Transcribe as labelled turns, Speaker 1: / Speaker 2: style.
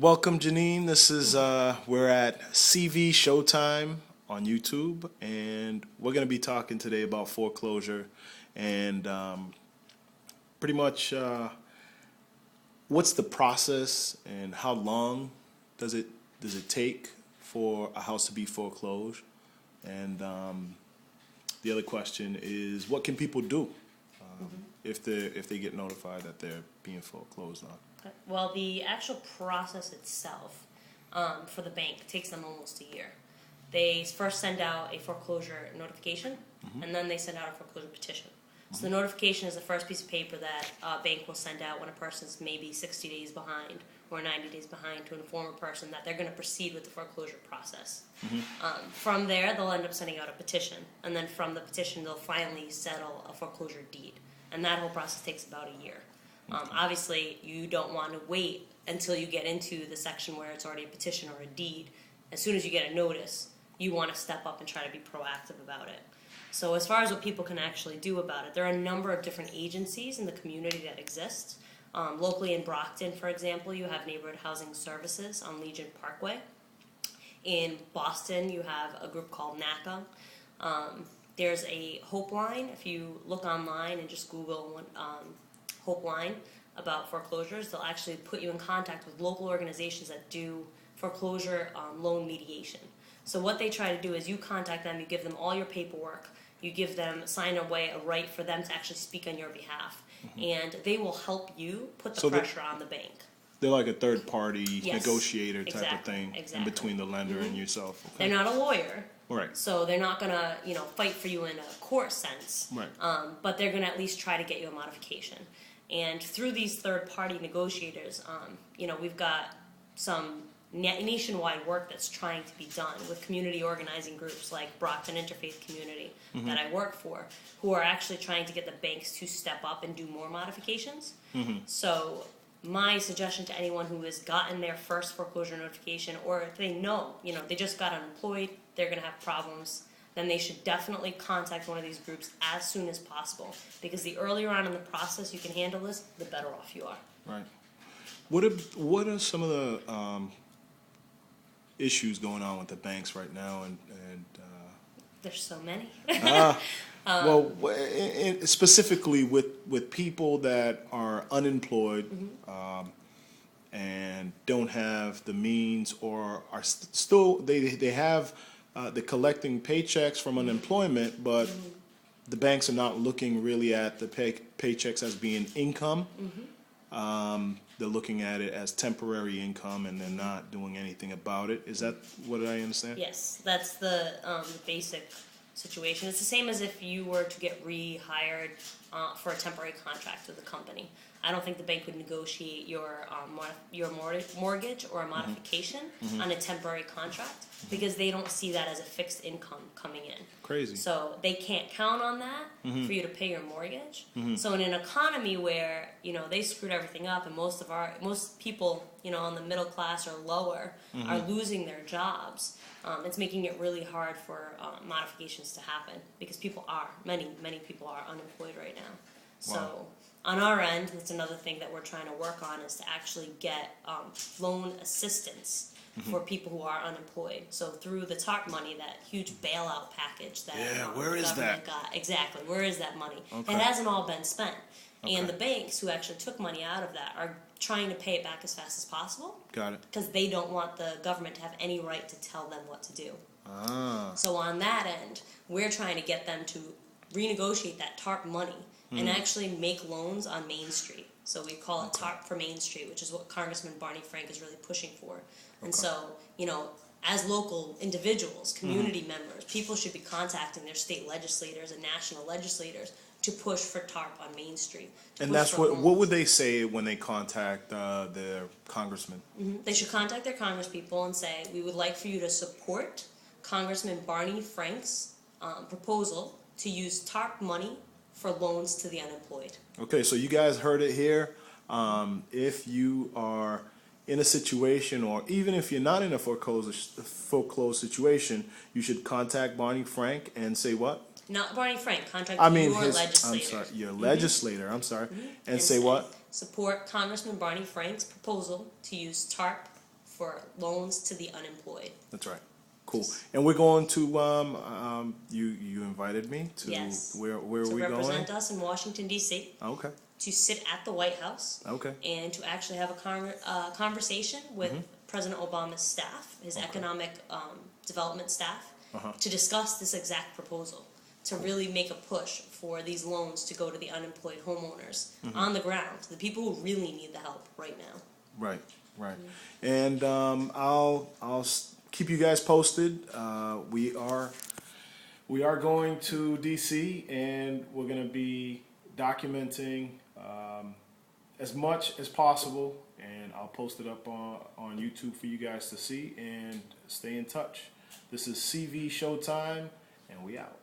Speaker 1: Welcome, Janine. This is we're at CV Showtime on YouTube, and we're going to be talking today about foreclosure and pretty much what's the process and how long does it take for a house to be foreclosed, and the other question is what can people do if they get notified that they're being foreclosed on.
Speaker 2: Well, the actual process itself for the bank takes them almost a year. They first send out a foreclosure notification, and then they send out a foreclosure petition. So the notification is the first piece of paper that a bank will send out when a person's maybe 60 days behind or 90 days behind to inform a person that they're going to proceed with the foreclosure process. From there, they'll end up sending out a petition, and then from the petition, they'll finally settle a foreclosure deed. And that whole process takes about a year. Obviously, you don't want to wait until you get into the section where it's already a petition or a deed. As soon as you get a notice, you want to step up and try to be proactive about it. So as far as what people can actually do about it, there are a number of different agencies in the community that exist. Locally in Brockton, for example, you have Neighborhood Housing Services on Legion Parkway. In Boston, you have a group called NACA. There's a Hope Line. If you look online and just Google Hope Line about foreclosures, they'll actually put you in contact with local organizations that do foreclosure loan mediation. So what they try to do is you contact them, you give them all your paperwork, you give them, sign away a right for them to actually speak on your behalf, and they will help you put the pressure on the bank.
Speaker 1: They're like a third-party negotiator type of thing in between the lender and yourself. Okay.
Speaker 2: They're not a lawyer.
Speaker 1: Right.
Speaker 2: So they're not going to, fight for you in a court sense.
Speaker 1: Right.
Speaker 2: But they're going to at least try to get you a modification. And through these third-party negotiators, we've got some nationwide work that's trying to be done with community organizing groups like Brockton Interfaith Community that I work for, who are actually trying to get the banks to step up and do more modifications. So my suggestion to anyone who has gotten their first foreclosure notification, or if they know, they just got unemployed, they're going to have problems, then they should definitely contact one of these groups as soon as possible. Because the earlier on in the process you can handle this, the better off you are.
Speaker 1: Right. What are some of the issues going on with the banks right now? And
Speaker 2: there's so many.
Speaker 1: Well, specifically with people that are unemployed and don't have the means, or are still they have they're collecting paychecks from unemployment, but the banks are not looking really at the paychecks as being income. They're looking at it as temporary income, and they're not doing anything about it. Is that what I understand?
Speaker 2: Yes, that's the basic situation. It's the same as if you were to get rehired for a temporary contract with a company. I don't think the bank would negotiate your mortgage or a modification on a temporary contract because they don't see that as a fixed income coming in.
Speaker 1: Crazy.
Speaker 2: So they can't count on that for you to pay your mortgage. So in an economy where they screwed everything up and most people in the middle class or lower are losing their jobs, it's making it really hard for modifications to happen because many people are unemployed right now. So.
Speaker 1: Wow.
Speaker 2: On our end, that's another thing that we're trying to work on is to actually get loan assistance for people who are unemployed. So through the TARP money, that huge bailout package that
Speaker 1: where
Speaker 2: the
Speaker 1: is
Speaker 2: government
Speaker 1: that?
Speaker 2: got. Exactly, where is that money?
Speaker 1: Okay.
Speaker 2: It hasn't all been spent.
Speaker 1: Okay.
Speaker 2: And the banks who actually took money out of that are trying to pay it back as fast as possible.
Speaker 1: Got it.
Speaker 2: Because they don't want the government to have any right to tell them what to do.
Speaker 1: Ah.
Speaker 2: So on that end, we're trying to get them to renegotiate that TARP money and actually make loans on Main Street. So we call it TARP for Main Street, which is what Congressman Barney Frank is really pushing for. And so, as local individuals, community members, people should be contacting their state legislators and national legislators to push for TARP on Main Street.
Speaker 1: And that's what would they say when they contact their congressman?
Speaker 2: They should contact their congresspeople and say, we would like for you to support Congressman Barney Frank's proposal to use TARP money for loans to the unemployed. Okay,
Speaker 1: so you guys heard it here. If you are in a situation, or even if you're not in a foreclosed situation, you should contact Barney Frank and say what?
Speaker 2: Not Barney Frank. Contact your legislator.
Speaker 1: I'm sorry, your legislator. And say what?
Speaker 2: Support Congressman Barney Frank's proposal to use TARP for loans to the unemployed.
Speaker 1: That's right. Cool. And we're going to you invited me to
Speaker 2: Yes.
Speaker 1: where are we
Speaker 2: To
Speaker 1: going?
Speaker 2: represent us in Washington, D.C.,
Speaker 1: Okay.
Speaker 2: to sit at the White House,
Speaker 1: Okay.
Speaker 2: and to actually have a conversation with President Obama's staff, his economic development staff, to discuss this exact proposal, to really make a push for these loans to go to the unemployed homeowners on the ground, the people who really need the help right now.
Speaker 1: Right. Right. And I'll keep you guys posted. We are going to DC, and we're going to be documenting as much as possible, and I'll post it up on YouTube for you guys to see, and stay in touch. This is CV Showtime, and we out.